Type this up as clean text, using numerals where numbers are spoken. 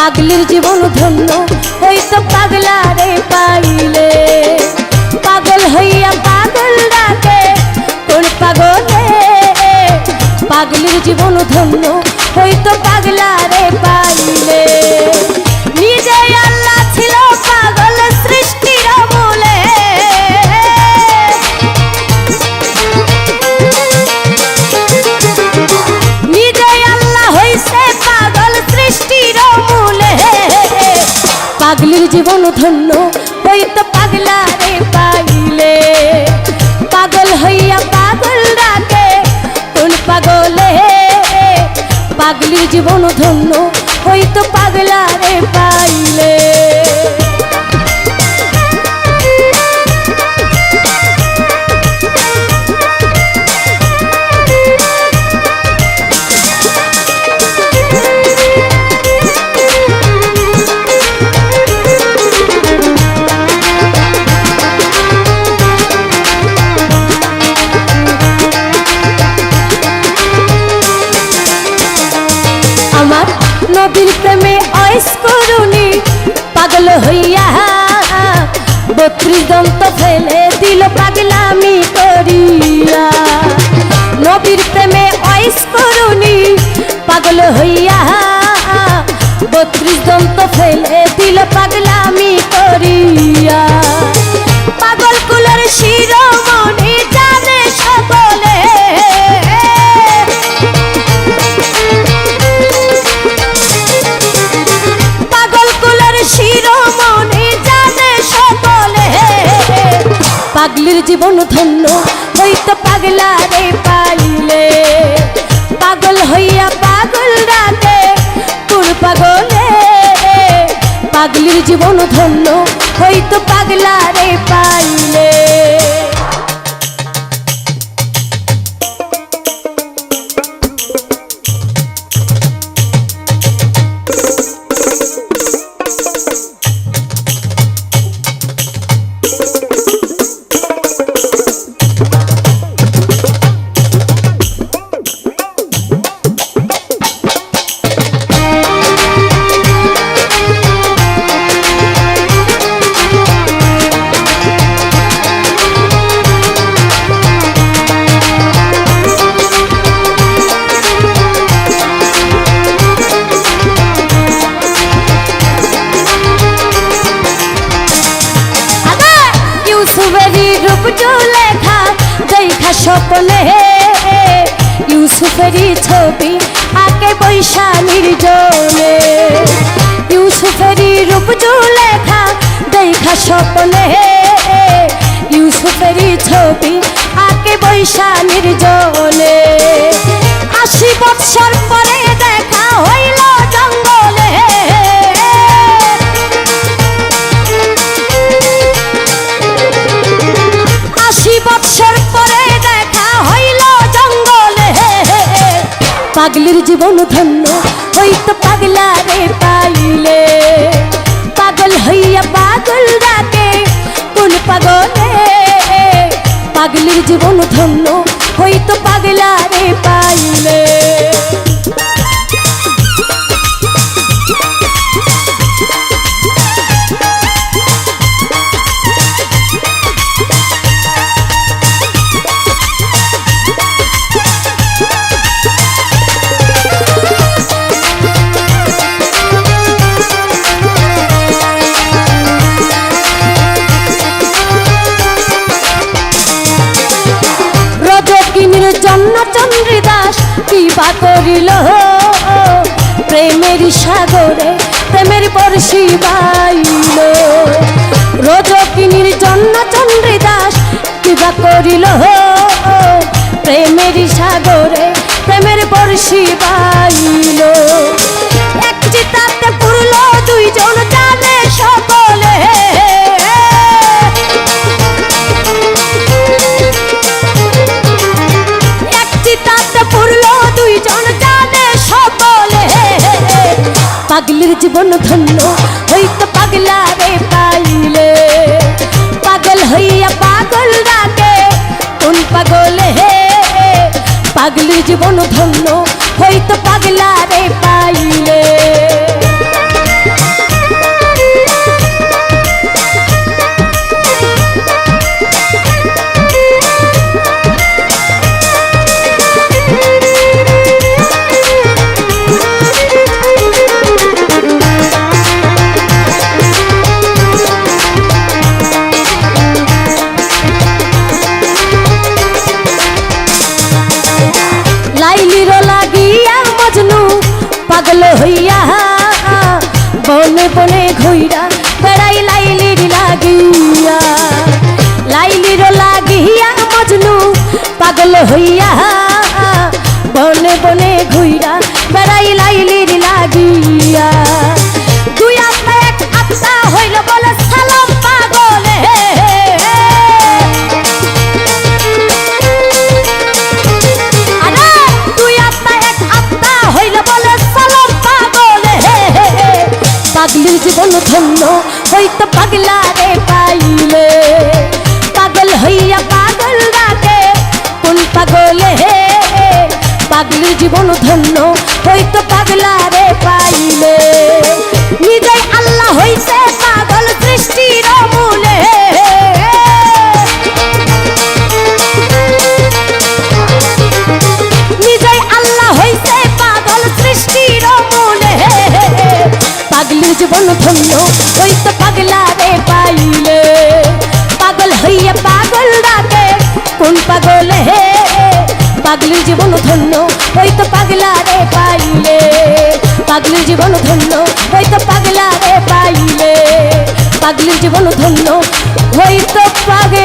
পাগলির জীবন ধন্য হইতো পাগলারে পাইলে। পাগল হইয়া পাগল ডাকে কোন পাগলে, পাগলির জীবন ধন্য হইতো পাগলারে পাইলে। নিজে আল্লাহ ছিল পাগল সৃষ্টির মূলে, নিজে আল্লাহ হইছে পাগল সৃষ্টির মূলে। পাগলির জীবন ধন্য হইতো পাগলারে পাইলে। পাগল হইয়া পাগল ডাকে কোন পাগলে, পাগলির জীবন ধন্য হইতো পাগলারে পাইলে। নবীর প্রেমে অয়েস করুনি পাগল হইয়া, 32 দন্ত ফেলে দিল পাগলামি করিয়া। নবীর প্রেমে অয়েস করুনি পাগল হইয়া, 32 দন্ত ফেলে দিল পাগলামি করিয়া। পাগল কুলের শিরোমণি জানে সকলে, শিরোমণি জানে সকলে। পাগলির জীবন ধন্য হইতো পাগলারে পাইলে। পাগল হইয়া পাগল ডাকে কোন পাগলে, পাগলির জীবন ধন্য হইতো পাগলারে পাইলে। স্বপ্নে ইউসুফেরই ছবি আঁকে বৈশা নির্জনে, ইউসুফেরই রূপ লেখা দেখা স্বপ্নে, ইউসুফেরই ছবি আঁকে বৈশা নির্জনে। 80 বৎসর পরে দেখা হইল জঙ্গলে, 80 বৎসর পরে দেখা হইল জঙ্গলে। পাগলির জীবন ধন্য হইতো পাগলারে পাইলে। পাগল হইয়া পাগল ডাকে কোন পাগলে, পাগলির জীবন ধন্য হইতো পাগলারে পাইলে। জন্য চন্দ্রদাস কিবা করিল, প্রেমের সাগরে প্রেমের বর্ষি বাইল। রজকিনীর জন্য চন্দ্রদাস কিবা করিল, প্রেমের সাগরে প্রেমের বর্ষি বাইল। এক চিতাতে পুরল দুইজন জানে সকলে, পাগলির জীবন ধন্য হইতো পাগলারে পাইলে। পাগল হইয়া পাগল ডাকে কোন পাগলে, পাগলির জীবন ধন্য হইতো পাগলারে পাইলে। হইয়া বনে বনে ঘুইরা বেড়াই লাইলির লাগিয়া, লাইলির লাগিয়া মজনু পাগল হইয়া বনে বনে ঘুইরা বেড়াই লাইলির লাগিয়া। দুই আত্মা এক আত্মা হইল বলে সালাম পাগলে, আরে দুই আত্মা এক আত্মা হইল বলে সালাম পাগলে। পাগলির জীবন ধন্য হইতো পাগলা রে পাইলে, পাগল হইয়া পাগল ডাকে কোন পাগলে। পাগলির জীবন ধন্য হইতো পাগলা রে পাইলে, নিজেই আল্লাহ হইছে পাগল সৃষ্টির মূলে। নিজেই আল্লাহ হইছে পাগল সৃষ্টির মূলে। পাগলির জীবন ধন্য হইতো পাগলা রে পাইলে, পাগল হইয়া পাগল ডাকে কোন পাগলে। পাগলির জীবন ধন্য হইতো পাগলা রে পাইলে, পাগলির জীবন ধন্য হইতো পাগলা রে পাইলে, পাগলির জীবন ধন্য হইতো পাগলা।